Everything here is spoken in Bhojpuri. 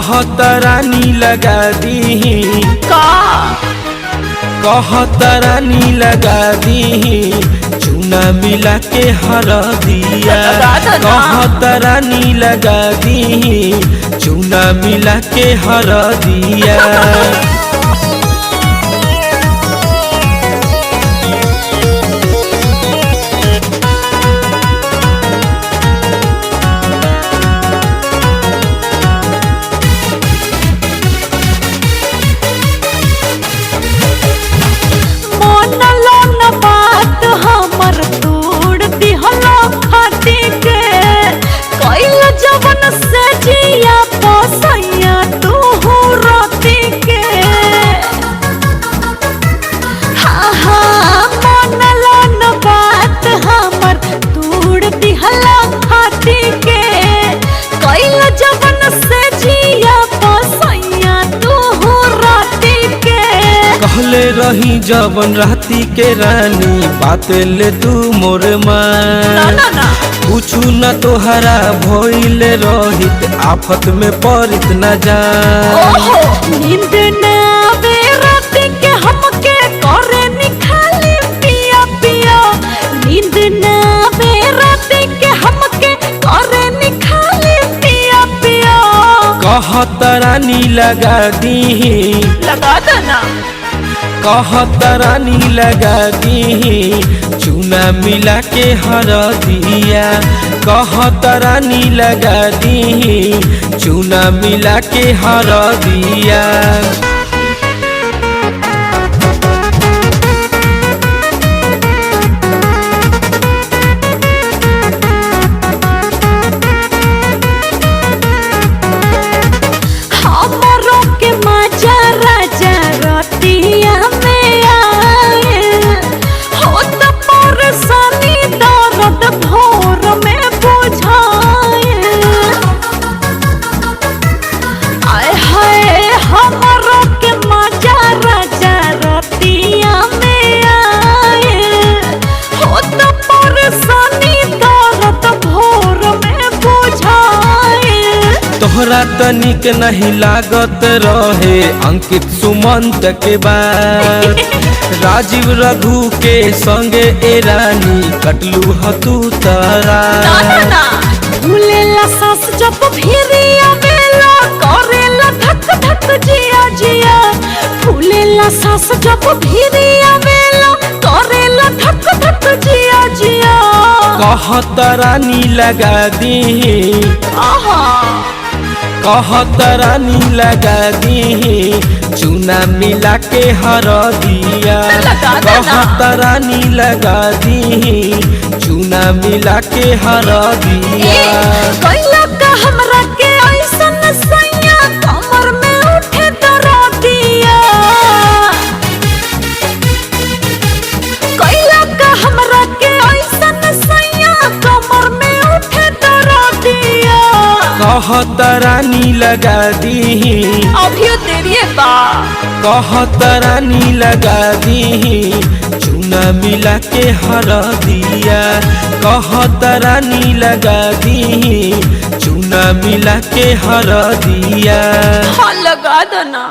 कहतरानी लगा दी कहतरानी लगा दी चूना मिला के हरदिया कहतरानी लगा दी चूना मिला के हरदिया कहले रही जवन राती के रानी बात ले तू मोर मान पूछू न तोहरा भइल रहित आफत में पड़ित न जान नींद ना आवे रात के हमके करे निखाली पिया पिया नींद ना आवे रात के हमके करे निखाली पिया पिया कहतरानी लगा देना कहतरानी लगा दी चूना मिला के हरदिया कहतरानी लगा दी चूना मिला के हरदिया तोहरा तनिक नहीं लागत रहे अंकित सुमंत के बाद राजीव रघु के संगे ए रानी कटलू हतू तरा भूलेला सास जब भिरिया बेला करेला धक धक जिया जिया भूलेला सास जब भिरिया बेला करेला धक धक जिया जिया कहतरानी लगा दी कहतरानी लगा दी चूना मिला के हरदिया कहतरानी लगा दी चूना मिला के हरदिया हमरा के ऐसन सैया कमर में उठे दरदिया कैला का हमरा के ऐसन सैया कमर में उठे दरदिया कहतरानी लगा दी अभी तेरी बा कहतरानी लगा दी चूना मिला के हरदिया कहतरानी लगा दी चूना मिला के हरदिया लगा दो ना।